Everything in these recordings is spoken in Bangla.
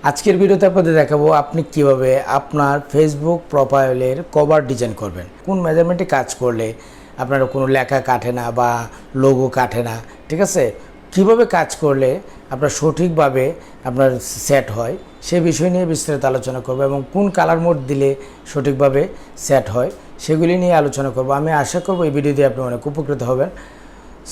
আজকের ভিডিওতে আপনাদের দেখাবো আপনি কিভাবে আপনার ফেসবুক প্রোফাইলের কভার ডিজাইন করবেন। কোন মেজারমেন্টে কাজ করলে আপনার কোনো লেখা কাটে না বা লোগো কাটে না, ঠিক আছে? কিভাবে কাজ করলে আপনার সঠিকভাবে আপনার সেট হয় সে বিষয় নিয়ে বিস্তারিত আলোচনা করব এবং কোন কালার মোড দিলে সঠিকভাবে সেট হয় সেগুলি নিয়ে আলোচনা করব। আমি আশা করব এই ভিডিও দিয়ে আপনি অনেক উপকৃত হবেন।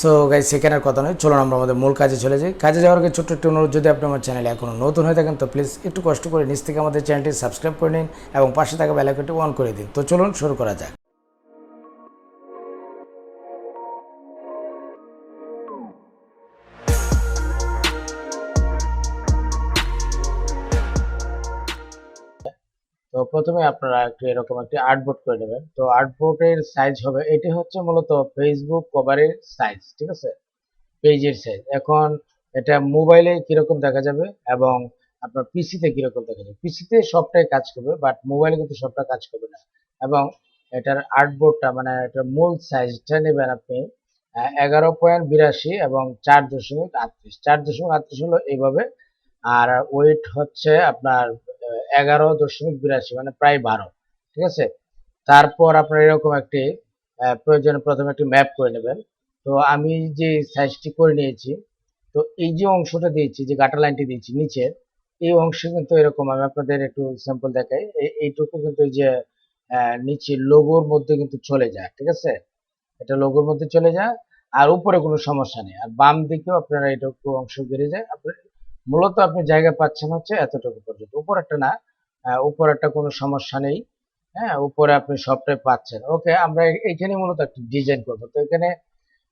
সো গাইজ, সেখানের কথা নয়, চলুন আমরা আমাদের মূল কাজে চলে যাই। কাজে যাওয়ার আগে ছোট্ট একটু অনুরোধ, যদি আপনি আমার চ্যানেলে এখনও নতুন হয়ে থাকেন তো প্লিজ একটু কষ্ট করে নিচ থেকে আমাদের চ্যানেলটি সাবস্ক্রাইব করে নিন এবং পাশে থাকা বেল আইকনটি অন করে দিন। তো চলুন শুরু করা যাক। তো প্রথমে আপনারা এরকম একটি আর্টবোর্ড করে নেবেন। তো আর্টবোর্ডের সাইজ হবে, এটি হচ্ছে মূলত ফেসবুক কভারের সাইজ, ঠিক আছে, পেজের সাইজ। এখন এটা মোবাইলে কিরকম দেখা যাবে এবং আপনার পিসিতে কিরকম দেখা যাবে। পিসিতে সবটাই কাজ করবে, বাট মোবাইলে কিন্তু সবটা কাজ করবে না। এবং এটার আর্টবোর্ডটা মানে এটার মূল সাইজটা নেবেন আপনি 11.82 এবং 4.38। 4.38 হলো এইভাবে, আর ওয়েট হচ্ছে আপনার 11.82, মানে প্রায় 12, ঠিক আছে। তারপর আপনার এরকম একটি প্রয়োজনে প্রথমে একটি ম্যাপ করে নেবেন। তো আমি যে সাইজটি করে নিয়েছি, তো এই যে অংশটা দিয়েছি, যে গাটার লাইনটি দিয়েছি নিচের, এই অংশ কিন্তু এরকম, আমি আপনাদের একটু স্যাম্পল দেখাই। এইটুকু কিন্তু এই যে নিচে লোগোর মধ্যে কিন্তু চলে যায়, ঠিক আছে, এটা লোগোর মধ্যে চলে যায়। আর উপরে কোনো সমস্যা নেই, আর বাম দিকেও আপনারা এইটুকু অংশ বেড়ে যায়। আপনার মূলত আপনি জায়গা পাচ্ছেন হচ্ছে এতটুকু পর্যন্ত, উপর একটা না, উপর একটা কোনো সমস্যা নেই। হ্যাঁ, উপরে আপনি সবটাই পাচ্ছেন। ওকে, আমরা এইখানে মূলত একটা ডিজাইন করবো। তো এখানে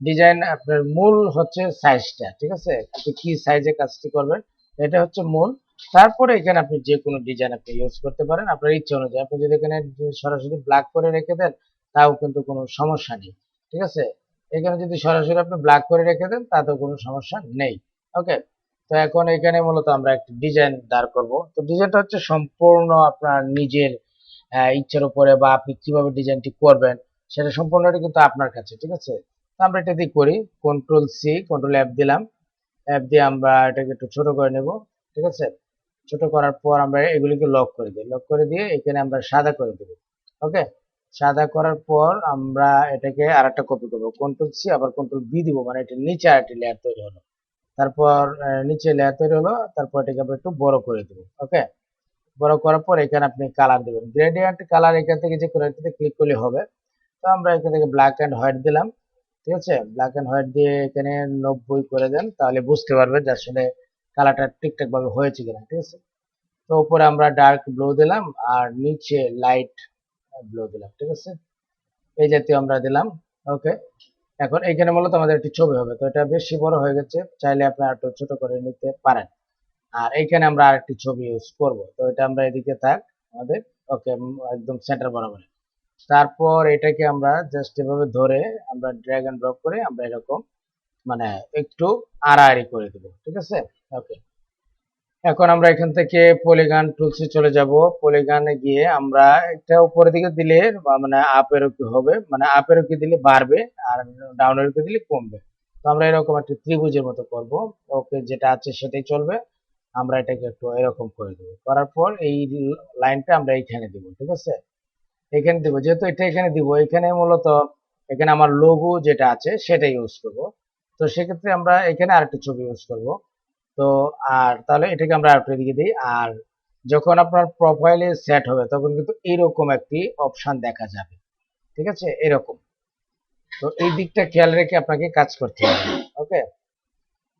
ডিজাইন আপনার মূল হচ্ছে সাইজটা, ঠিক আছে, আপনি কি সাইজে কাজটি করবেন এটা হচ্ছে মূল। তারপরে এখানে আপনি যে কোনো ডিজাইন আপনি ইউজ করতে পারেন আপনার ইচ্ছা অনুযায়ী। আপনি যদি এখানে সরাসরি ব্ল্যাক করে রেখে দেন তাও কিন্তু কোনো সমস্যা নেই, ঠিক আছে। এখানে যদি সরাসরি আপনি ব্ল্যাক করে রেখে দেন তাতেও কোনো সমস্যা নেই। ওকে, তো এখন এখানে মূলত আমরা একটা ডিজাইন দাঁড় করব। তো ডিজাইনটা হচ্ছে সম্পূর্ণ আপনার নিজের ইচ্ছার উপরে, বা আপনি কিভাবে ডিজাইনটি করবেন সেটা সম্পূর্ণটা কিন্তু আপনার কাছে, ঠিক আছে। তো আমরা এটা দিয়ে করি, কন্ট্রোল-সি, কন্ট্রোল-এফ দিলাম। অ্যাপ দিয়ে আমরা এটাকে একটু ছোট করে নেব, ঠিক আছে। ছোট করার পর আমরা এগুলিকে লক করে দিই, লক করে দিয়ে এখানে আমরা সাদা করে দেব। ওকে, সাদা করার পর আমরা এটাকে আর একটা কপি করবো, কন্ট্রোল-সি আবার কন্ট্রোল-ভি দিব, মানে এটা নিচে আর একটি লেয়ার তৈরি হলো। তারপর নিচে লেয়ার তৈরি হলো, তারপর এটাকে আমরা একটু বড় করে দেবো। ওকে, বড় করার পর এখানে আপনি কালার দেবেন, গ্রেডিয়েন্ট কালার এখান থেকে যে কোনো একটাতে ক্লিক করলে হবে। তো আমরা এখান থেকে ব্ল্যাক অ্যান্ড হোয়াইট দিলাম, ঠিক আছে। ব্ল্যাক অ্যান্ড হোয়াইট দিয়ে এখানে 90 করে দেন, তাহলে বুঝতে পারবেন যে আসলে কালারটা ঠিকঠাক ভাবে হয়েছে কিনা, ঠিক আছে। তো উপরে আমরা ডার্ক ব্লু দিলাম আর নিচে লাইট ব্লু দিলাম, ঠিক আছে, এই জাতীয় আমরা দিলাম। ওকে, এখন এখানে মূলত আমাদের একটি ছবি হবে। তো এটা বেশি বড় হয়ে গেছে, চাইলে আপনি একটু ছোট করে নিতে পারেন। আর এইখানে আমরা আরেকটি ছবি ইউজ করব। তো এটা আমরা এদিকে থাক আমাদের। ওকে, একদম সেন্টার বরাবর। তারপর এটাকে আমরা জাস্ট এভাবে ধরে আমরা ড্র্যাগ এন্ড ড্রপ করে আমরা এরকম মানে একটু আড়াআড়ি করে দেব, ঠিক আছে। ওকে, এখন আমরা এখান থেকে পলিগন টুলসে চলে যাব। পলিগনে গিয়ে আমরা এটা উপরের দিকে দিলে মানে আপ এরো কি হবে, মানে আপ এরো কি দিলে বাড়বে আর ডাউন এরো কি দিলে কমবে। তো আমরা এরকম একটা ত্রিভুজের মতো করব। ওকে, যেটা আছে সেটাই চলবে। আমরা এটাকে একটু এরকম করে দেব, করার পর এই লাইনটা আমরা এইখানে দেব, ঠিক আছে। এখানে দিব, যেহেতু এটা এখানে দিব, এখানে মূলত এখানে আমার লোগো যেটা আছে সেটা ইউজ করব। তো সেক্ষেত্রে আমরা এখানে আরেকটা ছবি ইউজ করব। তো আর তাহলে এটাকে আমরা আরেকটা দিকে দিই। আর যখন আপনার প্রোফাইলে সেট হবে তখন কিন্তু এরকম একটি অপশন দেখা যাবে, ঠিক আছে, এরকম। তো এই দিকটা খেয়াল রেখে আপনাকে কাজ করতে হবে। ওকে,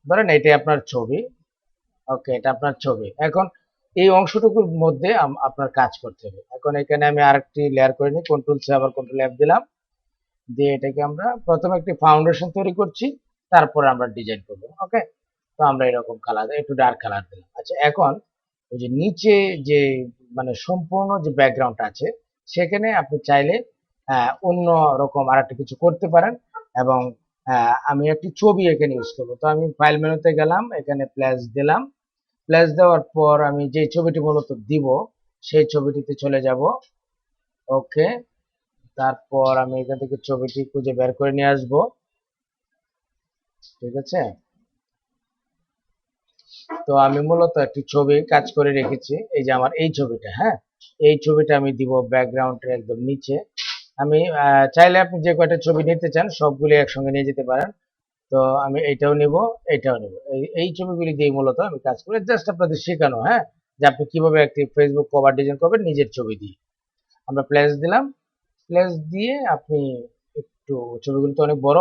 ধরেন এটাই আপনার ছবি। ওকে, এটা আপনার ছবি। এখন এই অংশটুকুর মধ্যে আপনার কাজ করতে হবে। এখন এখানে আমি আরেকটি লেয়ার করে নিই, কন্ট্রোল-সি আবার কন্ট্রোল-এফ দিলাম, দিয়ে এটাকে আমরা প্রথমে একটি ফাউন্ডেশন তৈরি করছি, তারপর আমরা ডিজাইন করব। ওকে, তো আমরা এরকম কালার, একটু ডার্ক কালার দিলাম। আচ্ছা, এখন ওই যে নিচে যে মানে সম্পূর্ণ যে ব্যাকগ্রাউন্ডটা আছে সেখানে আপনি চাইলে অন্য রকম আরেকটা কিছু করতে পারেন। এবং আমি একটি ছবি এখানে ইউজ করবো। তো আমি ফাইল মেনুতে গেলাম, এখানে প্লাস দিলাম। প্লাস দেওয়ার পর আমি যে ছবিটি মূলত দিব সেই ছবিটিতে চলে যাব। ওকে, তারপর আমি এখান থেকে ছবিটি খুঁজে বের করে নিয়ে আসবো, ঠিক আছে। তো আমি মূলত একটি ছবি কাজ করে রেখেছি, এই যে আমার এই ছবিটা, হ্যাঁ, এই ছবিটা আমি দিব ব্যাকগ্রাউন্ডের একদম নিচে। আমি চাইলে আপনি যে কয়টা ছবি নিতে চান সবগুলি একসঙ্গে নিয়ে যেতে পারেন। তো আমি এইটাও নিব, এইটাও নিব, এই ছবিগুলি দিয়ে মূলত আমি কাজ করি, জাস্ট আপনাদের শেখানো, হ্যাঁ, যে আপনি কিভাবে একটি ফেসবুক কভার ডিজাইন করবেন নিজের ছবি দিয়ে। আমরা প্লেস দিলাম, প্লেস দিয়ে আপনি একটু, ছবিগুলো তো অনেক বড়,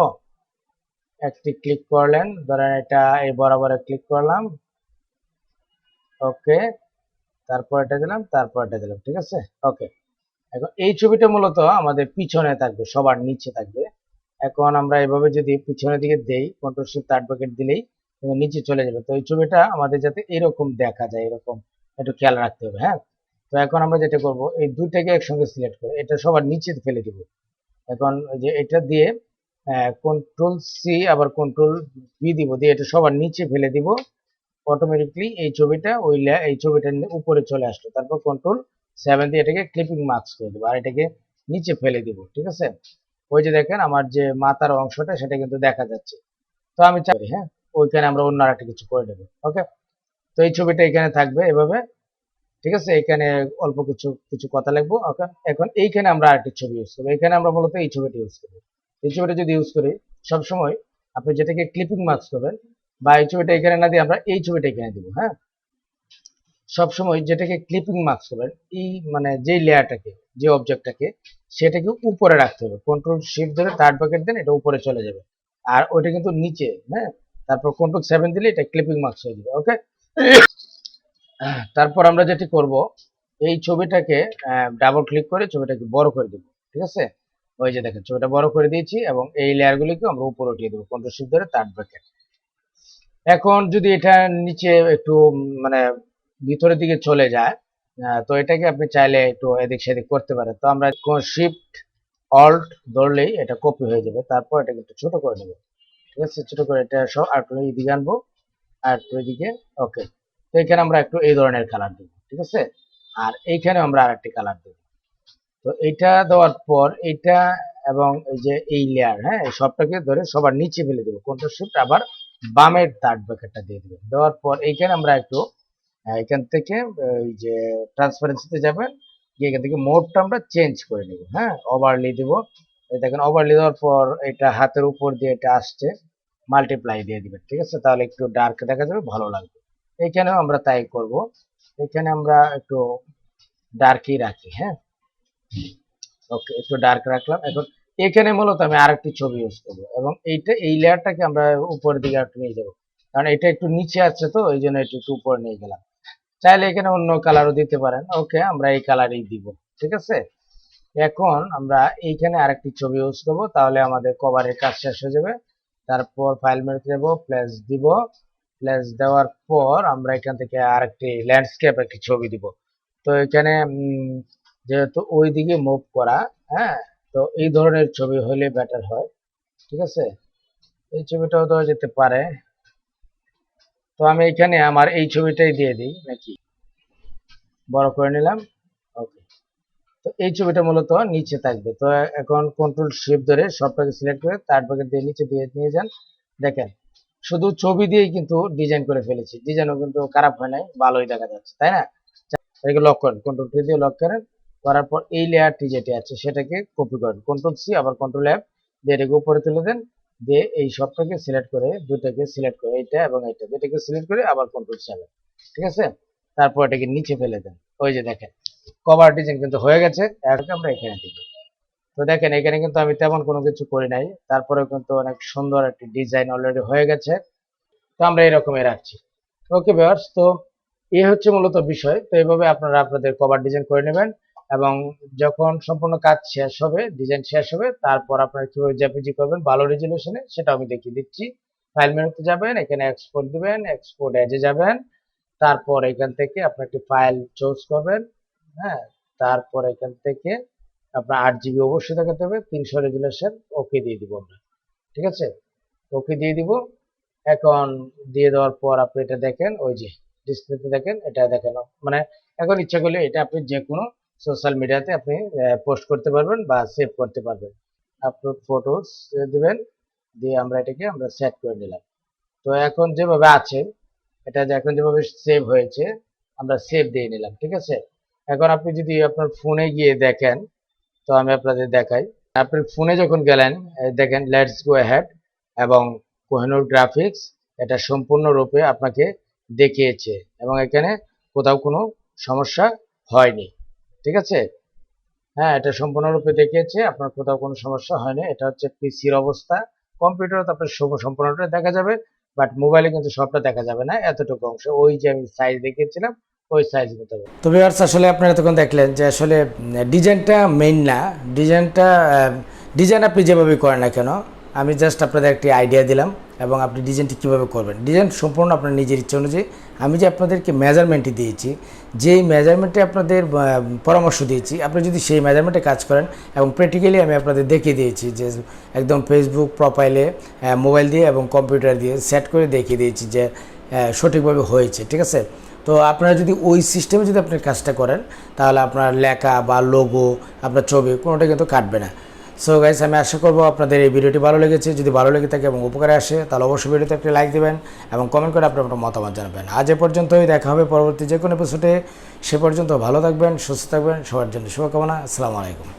একটি ক্লিক করলেন, ধরেন এটা এই বরাবরে ক্লিক করলাম, ওকে, তারপর এটা দিলাম, তারপর এটা দিলাম, ঠিক আছে, ওকে। এখন এই ছবিটা মূলত আমাদের পিছনে থাকবে, সবার নিচে থাকবে। এখন আমরা এভাবে যদি পিছনের দিকে দেই, কন্ট্রোল শিফট থার্ড ব্র্যাকেট দিলেই নিচে চলে যাবে। তো এই ছবিটা আমাদের যাতে এরকম দেখা যায়, এরকম একটু খেয়াল রাখতে হবে, হ্যাঁ। তো এখন আমরা যেটা করব, এই দুইটাকে একসঙ্গে সিলেক্ট করে এটা সবার নিচে ফেলে দিব। এখন ওই যে এটা দিয়ে কন্ট্রোল সি আবার কন্ট্রোল বি দিব, দিয়ে এটা সবার নিচে ফেলে দিব। অটোমেটিকলি এই ছবিটা এই ছবিটার উপরে চলে আসলো। তারপর কন্ট্রোল 7 দিয়ে এটাকে ক্লিপিং মার্কস করে দেবো আর এটাকে নিচে ফেলে দিব, ঠিক আছে। ওই যে দেখেন আমার যে মাথার অংশটা সেটা কিন্তু দেখা যাচ্ছে। তো আমি চাই, হ্যাঁ, ওইখানে আমরা অন্য আরেকটা কিছু করে নেবো, ওকে। তো এই ছবিটা এখানে থাকবে এভাবে, ঠিক আছে। এখানে অল্প কিছু কিছু কথা লিখবো। এখন এইখানে আমরা আরেকটি ছবি ইউজ করবো, এখানে আমরা মূলত এই ছবিটা ইউজ করবো। এই ছবিটা যদি ইউজ করি, সবসময় আপনি যেটাকে ক্লিপিং মার্কস করবেন, বা এই ছবিটা এখানে না দিয়ে আমরা এই ছবিটা এখানে দিব, হ্যাঁ। সবসময় যেটাকে ক্লিপিং মার্কস করবেন, এই মানে যে লেয়ারটাকে, যে অবজেক্টটাকে, সেটাকে উপরে রাখতে হবে। কন্ট্রোল শিফট ধরে থার্ড ব্র্যাকেট দেন, এটা উপরে চলে যাবে। আর ওইটা কিন্তু নিচে, হ্যাঁ। তারপর কন্ট্রোল 7 দিলে এটা ক্লিপিং মার্কস হয়ে যাবে, ওকে। তারপর আমরা যেটি করব, এই ছবিটাকে ডাবল ক্লিক করে ছবিটাকে বড় করে দেব, ঠিক আছে। ওই যে দেখেন ছবিটা বড় করে দিয়েছি এবং এই লেয়ারগুলিকে আমরা উপরে উঠিয়ে দেবো কন্ট্রোল শিফট ধরে থার্ড ব্র্যাকেট। এখন যদি এটা নিচে একটু মানে ভিতরের দিকে চলে যায়, তো এটাকে আপনি চাইলে একটু এদিক সেদিক করতে পারেন। তো আমরা শিফট অল্ট ধরলেই এটা কপি হয়ে যাবে। তারপর এটাকে একটু ছোট করে নেব, ঠিক আছে। ছোট করে এটা সব আর একটু এদিকে আনবো, আর একটু এদিকে, ওকে। তো এখানে আমরা একটু এই ধরনের কালার দেবো, ঠিক আছে। আর এইখানে আমরা আরেকটি কালার দেবো। তো এইটা দেওয়ার পর এইটা এবং এই যে এই লেয়ার, হ্যাঁ, এই সবটাকে ধরে সবার নিচে ফেলে দেবো, কন্ট্রোল শিফট আবার বামের থার্ড ব্র্যাকেটটা দিয়ে দেবেন। দেওয়ার পর এইখানে আমরা একটু এখান থেকে এই যে ট্রান্সপারেন্সিতে যাবেন, গিয়ে এখান থেকে মোডটা আমরা চেঞ্জ করে নেব, হ্যাঁ, ওভারলি দেবো। দেখেন ওভারলি দেওয়ার পর এটা হাতের উপর দিয়ে এটা আসছে, মাল্টিপ্লাই দিয়ে দিবেন, ঠিক আছে। তাহলে একটু ডার্ক দেখা যাবে, ভালো লাগবে। এইখানেও আমরা তাই করব, এখানে আমরা একটু ডার্কই রাখি, হ্যাঁ, ওকে, একটু ডার্ক রাখলাম। এখন এখানে মূলত আমি আরেকটি ছবি ইউজ করবো এবং এইটা এই লেয়ারটাকে আমরা উপরের দিকে একটু নিয়ে যাবো, কারণ এটা একটু নিচে আছে, তো এই জন্য একটু একটু উপরে নিয়ে গেলাম। চাইলে এখানে অন্য কালারও দিতে পারেন, ওকে, আমরা এই কালারই দিব, ঠিক আছে। এখন আমরা এইখানে আরেকটি ছবি ইউজ করবো, তাহলে আমাদের কভারের কাজ শেষ হয়ে যাবে। তারপর ফাইল মেনুতে যাবো, প্লেস দিব, প্লেস দেওয়ার পর আমরা এখান থেকে আরেকটি ল্যান্ডস্কেপ একটি ছবি দিব। তো এখানে যেহেতু ওই দিকে মুভ করা, হ্যাঁ, তো এই ধরনের ছবি হলে বেটার হয়, ঠিক আছে। এই ছবিটাও দেওয়া যেতে পারে। তো আমি এখানে আমার এই ছবিটাই দিয়ে দিই নাকি, বড় করে নিলাম, ওকে। তো এই ছবিটা মূলত নিচে থাকবে। তো এখন কন্ট্রোল শিফট ধরে সবটাকে সিলেক্ট করে থার্ড ব্র্যাকেট দিয়ে নিচে দিয়ে নিয়ে যান। দেখেন শুধু ছবি দিয়েই কিন্তু ডিজাইন করে ফেলেছি, ডিজাইনও কিন্তু খারাপ হয় নাই, ভালোই দেখা যাচ্ছে, তাই না। এটাকে লক করেন, কন্ট্রোল টি দিয়ে লক করেন, করার পর এই লেয়ারটি যেটি আছে সেটাকে কপি করেন, কন্ট্রোল সি আবার কন্ট্রোল এফ দিয়ে এটাকে উপরে তুলে দেন। দিয়ে এই সবটাকে সিলেক্ট করে, দুটাকে সিলেক্ট করে, এইটা এবং এইটা দুটাকে সিলেক্ট করে আবার কন্ট্রোল 7, ঠিক আছে। তারপর এটাকে নিচে ফেলে দেন। ওই যে দেখেন কভার ডিজাইন কিন্তু হয়ে গেছে। এখন আমরা এখানে দিব। তো দেখেন এখানে কিন্তু আমি তেমন কোনো কিছু করি নাই, তারপরেও কিন্তু অনেক সুন্দর একটি ডিজাইন অলরেডি হয়ে গেছে। তো আমরা এরকমই রাখছি, ওকে ভিউয়ার্স। তো এই হচ্ছে মূলত বিষয়। তো এইভাবে আপনারা আপনাদের কভার ডিজাইন করে নেবেন এবং যখন সম্পূর্ণ কাজ শেষ হবে, ডিজাইন শেষ হবে, তারপর আপনারা কিভাবে জেপিজি করবেন ভালো রেজলিউশনে সেটা আমি দেখিয়ে দিচ্ছি। ফাইল মেনুতে যাবেন, এখানে এক্সপোর্ট দিবেন, এক্সপোর্ট এজে যাবেন, তারপর এখান থেকে আপনি একটি ফাইল চুজ করবেন, হ্যাঁ। তারপর এখান থেকে আপনার 8 জিবি অবশ্যই দেখাতে হবে, 300 রেজলিউশন, ওকে দিয়ে দিব আমরা, ঠিক আছে, ওকে দিয়ে দিব। এখন দিয়ে দেওয়ার পর আপনি এটা দেখেন, ওই যে ডিসপ্লেতে দেখেন, এটা দেখেন মানে এখন ইচ্ছা করলে এটা আপনি যে কোনো সোশ্যাল মিডিয়াতে আপনি পোস্ট করতে পারবেন বা সেভ করতে পারবেন। আপলোড ফটোস দিবেন, দিয়ে আমরা এটাকে আমরা সেট করে নিলাম। তো এখন যেভাবে আছে এটা যে এখন যেভাবে সেভ হয়েছে আমরা সেভ দিয়ে নিলাম, ঠিক আছে। এখন আপনি যদি আপনার ফোনে গিয়ে দেখেন, তো আমি আপনাদের দেখাই। আপনি ফোনে যখন গেলেন, দেখেন লেটস গো অ্যাহেড এবং কোহিনূর গ্রাফিক্স এটা সম্পূর্ণরূপে আপনাকে দেখিয়েছে এবং এখানে কোথাও কোনো সমস্যা হয়নি, ঠিক আছে। হ্যাঁ, এটা সম্পূর্ণরূপে দেখিয়েছে, আপনার কোথাও কোনো সমস্যা হয়নি। এটা হচ্ছে পিসির অবস্থা। কম্পিউটারে তো আপনার সম্পূর্ণটা দেখা যাবে, বাট মোবাইলে কিন্তু সবটা দেখা যাবে না, এতটুকু অংশ। ওই যে আমি সাইজ দেখিয়েছিলাম ওই সাইজ মতো। তো ভিউয়ার্স, আসলে আপনারা তখন দেখলেন যে আসলে ডিজাইনটা মেইন না, ডিজাইন আপনি যেভাবে করেন না কেন, আমি জাস্ট আপনাদের একটি আইডিয়া দিলাম এবং আপনি ডিজাইনটি কীভাবে করবেন, ডিজাইন সম্পূর্ণ আপনার নিজের ইচ্ছা অনুযায়ী। আমি যে আপনাদেরকে মেজারমেন্টটি দিয়েছি, যেই মেজারমেন্টে আপনাদের পরামর্শ দিয়েছি, আপনি যদি সেই মেজারমেন্টে কাজ করেন এবং প্র্যাকটিক্যালি আমি আপনাদের দেখিয়ে দিয়েছি যে একদম ফেসবুক প্রোফাইলে মোবাইল দিয়ে এবং কম্পিউটার দিয়ে সেট করে দেখিয়ে দিয়েছি যে সঠিকভাবে হয়েছে, ঠিক আছে। তো আপনারা যদি ওই সিস্টেমে যদি আপনি কাজটা করেন, তাহলে আপনার লেখা বা লোগো, আপনার ছবি কোনোটা কিন্তু কাটবে না। সো গাইস, আমি আশা করবো আপনাদের এই ভিডিওটি ভালো লেগেছে। যদি ভালো লেগে থাকে এবং উপকারে আসে, তাহলে অবশ্যই ভিডিওতে একটি লাইক দেবেন এবং কমেন্ট করে আপনার মতামত জানাবেন। আজ এ পর্যন্তই, দেখা হবে পরবর্তী যে কোনো এপিসোডে। সে পর্যন্ত ভালো থাকবেন, সুস্থ থাকবেন, সবার জন্য শুভকামনা। আসসালামু আলাইকুম।